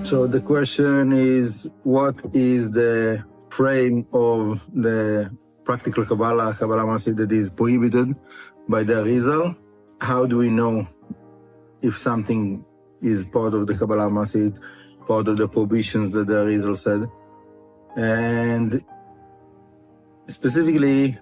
So the question is, what is the frame of the Practical Kabbalah, Kabbalah Maasit, that is prohibited by the AriZal? How do we know if something is part of the Kabbalah Maasit, part of the prohibitions that the AriZal said? And specifically,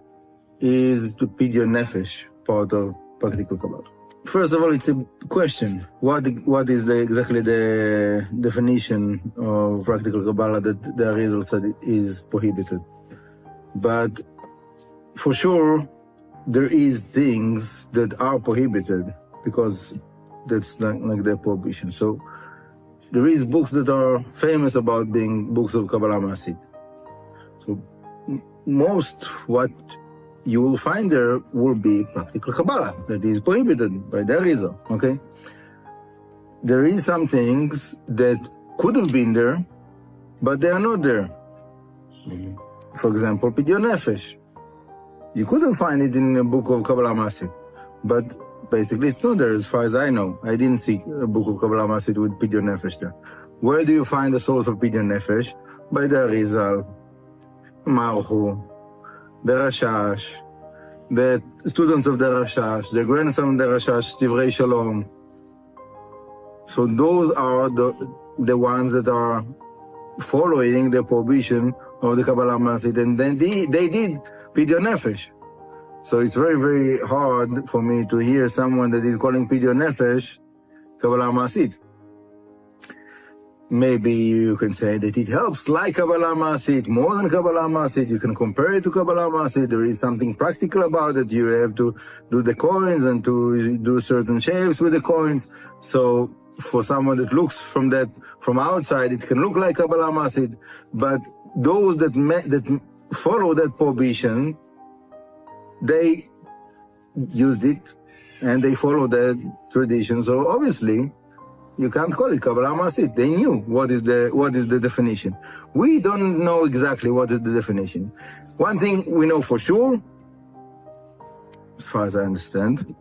is the Pidyon Nefesh part of Practical Kabbalah? First of all, it's a question. What is exactly the definition of Practical Kabbalah that the AriZal said is prohibited? But for sure, there is things that are prohibited because that's like their prohibition. So there is books that are famous about being books of Kabbalah Maasit. So most what you will find there will be Practical Kabbalah that is prohibited by the AriZal, okay? There is some things that could have been there, but they are not there. For example, Pidyon Nefesh. You couldn't find it in a book of Kabbalah Maasit, but basically it's not there as far as I know. I didn't see a book of Kabbalah Maasit with Pidyon Nefesh there. Where do you find the source of Pidyon Nefesh? By the AriZal, Marhu, the Rashash, the students of the Rashash, the grandson of the Rashash, Divrei Shalom. So those are the ones that are following the prohibition of the Kabbalah Maasit, and then they did Pidyon Nefesh. So it's very, very hard for me to hear someone that is calling Pidyon Nefesh Kabbalah Maasit. Maybe you can say that it helps like Kabbalah Maasit, more than Kabbalah Maasit. You can compare it to Kabbalah Maasit. There is something practical about it. You have to do the coins and to do certain shapes with the coins. So for someone that looks from outside, it can look like Kabbalah Maasit. But those that follow that prohibition, they used it and they follow that tradition. So obviously, you can't call it Kabbalah Maasit. They knew what is the definition. We don't know exactly what is the definition. One thing we know for sure, as far as I understand,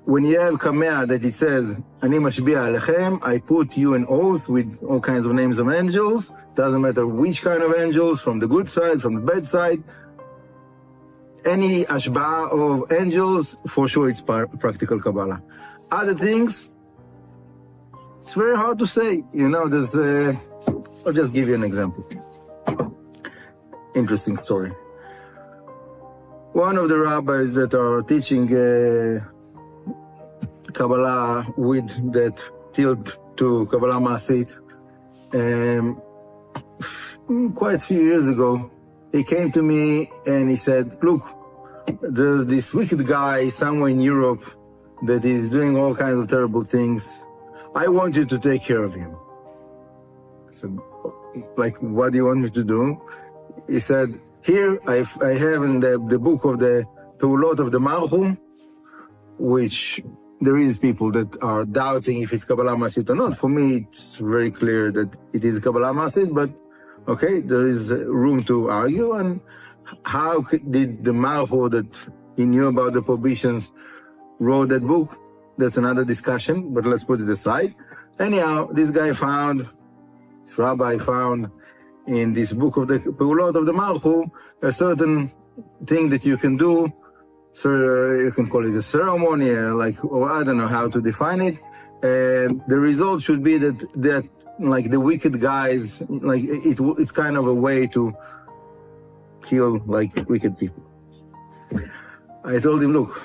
when you have Kamea that it says, Ani mashbi'a alechem, I put you an oath with all kinds of names of angels, doesn't matter which kind of angels, from the good side, from the bad side, any ashba'ah of angels, for sure it's Practical Kabbalah. Other things, it's very hard to say. You know, I'll just give you an example. Interesting story. One of the rabbis that are teaching Kabbalah with that tilt to Kabbalah Maasit, quite a few years ago, he came to me and he said, look, there's this wicked guy somewhere in Europe that is doing all kinds of terrible things. I want you to take care of him. I said, like, what do you want me to do? He said, here I have in the book of the Peulot of the Marhu, which there is people that are doubting if it's Kabbalah Maasit or not. For me, it's very clear that it is Kabbalah Maasit, but okay, there is room to argue. And how did the Marhu that he knew about the prohibitions wrote that book? That's another discussion, but let's put it aside. Anyhow, this rabbi found in this book of the Peulot of the Marhu a certain thing that you can do. So you can call it a ceremony, or I don't know how to define it. And the result should be that like the wicked guys, like it's kind of a way to kill like wicked people. I told him, look,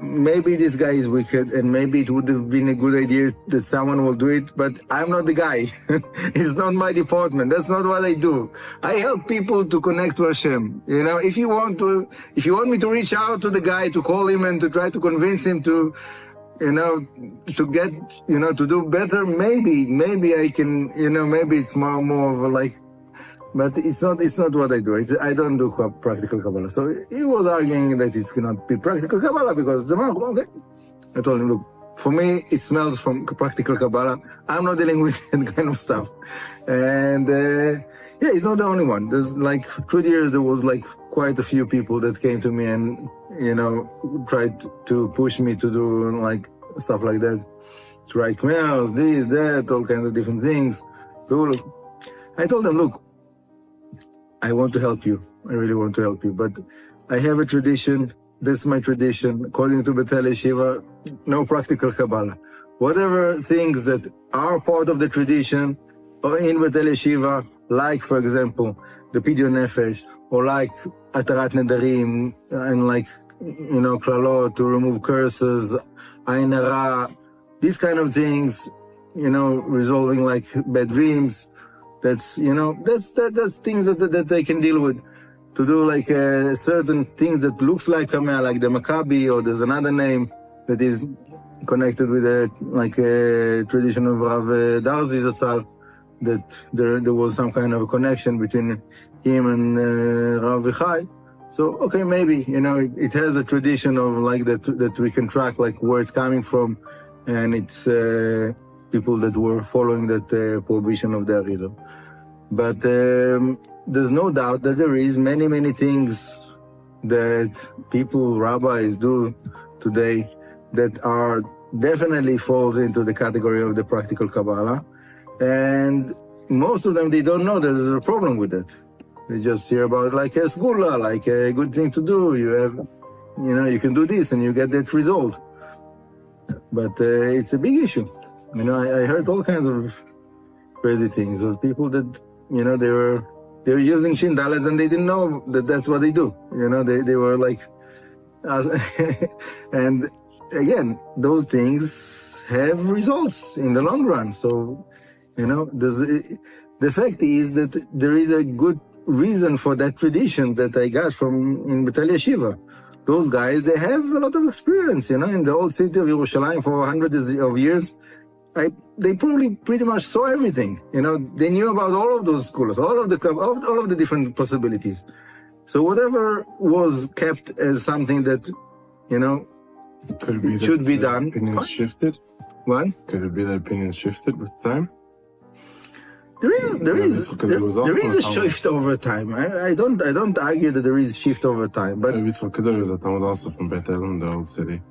maybe this guy is wicked, and maybe it would have been a good idea that someone will do it, but I'm not the guy. It's not my department. That's not what I do. I help people to connect to Hashem. You know, if you want me to reach out to the guy, to call him and to try to convince him to, to get, to do better, maybe I can, maybe it's more of like, but it's not what I do. I don't do Practical Kabbalah. So he was arguing that it cannot be Practical Kabbalah because the Marhu, okay. I told him, look, for me, it smells from Practical Kabbalah. I'm not dealing with that kind of stuff. And yeah, he's not the only one. There's like 3 years, there was like quite a few people that came to me and, tried to push me to do like stuff like that. to write emails, this, that, all kinds of different things. I told them, look, I want to help you. I really want to help you, but I have a tradition. This is my tradition. According to Bethel Yeshiva, no practical Kabbalah. Whatever things that are part of the tradition or in Bethel Yeshiva, like, for example, the Pidyon Nefesh, or like Atarat Nedarim, and like, Klalot, to remove curses, Ayin Hara, these kind of things, resolving like bad dreams. That's, that's things that they can deal with. To do like certain things that looks like Kameh, like the Maccabi, or there's another name that is connected with a tradition of Rav Darzi Zatzal, that there was some kind of a connection between him and Rav Vichai. So, okay, maybe, it has a tradition of like that we can track like where it's coming from, and it's people that were following that prohibition of the AriZal. But there's no doubt that there is many things that people, rabbis do today that are definitely falls into the category of the practical Kabbalah. And most of them, they don't know that there's a problem with it. They just hear about like a sgula, like a good thing to do. You have, you can do this and you get that result. But it's a big issue. I heard all kinds of crazy things of people that, they were using Shin Daleds and they didn't know that that's what they do. They were like, and again, those things have results in the long run. So, the fact is that there is a good reason for that tradition that I got from in Bethel Yeshiva. Those guys, they have a lot of experience, in the old city of Yerushalayim for hundreds of years. They probably pretty much saw everything. They knew about all of those schools, all of the different possibilities. So whatever was kept as something that, could it be that should be done. Opinions shifted? What? Could it be that opinions shifted with time? There is a shift over time. I don't argue that there is a shift over time, but maybe it's also from Bethel in the old city.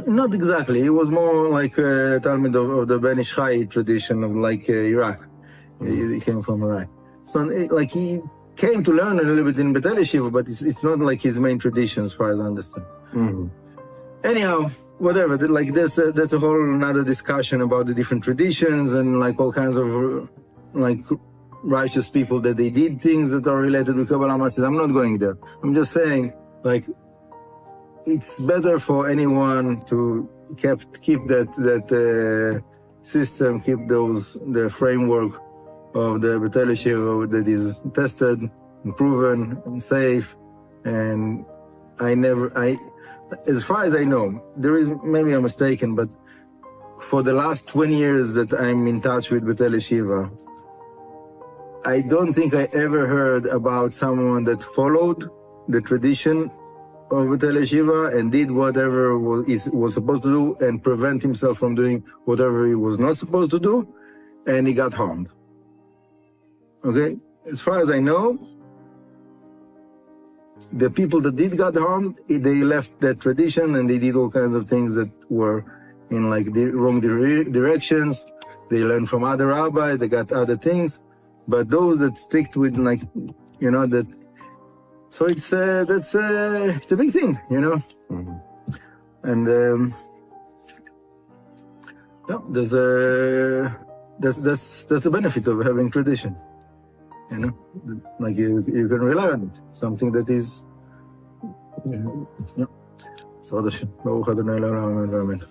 Not exactly. It was more like a Talmud of the Ben Ish Chai tradition of like Iraq. He came from Iraq. So he came to learn a little bit in Bethel Yeshiva, but it's not like his main tradition as far as I understand. Mm-hmm. Anyhow, whatever. That's a whole another discussion about the different traditions and like all kinds of like righteous people that they did things that are related with Kabbalah Maasit. I'm not going there. I'm just saying like, it's better for anyone to keep that system, keep the framework of the Bethel Yeshiva that is tested, and proven, and safe. And as far as I know, there is, maybe I'm mistaken, but for the last 20 years that I'm in touch with Bethel Yeshiva, I don't think I ever heard about someone that followed the tradition of Bethel Yeshiva and did whatever was supposed to do and prevent himself from doing whatever he was not supposed to do, and he got harmed. Okay? As far as I know, the people that did got harmed, they left that tradition and they did all kinds of things that were in like the wrong directions. They learned from other rabbis, they got other things. But those that stick with like, that. So it's a big thing, Mm-hmm. And that's the benefit of having tradition, like you can rely on it, something that is, So Hashem, Baruch Adonai L'olam, amen.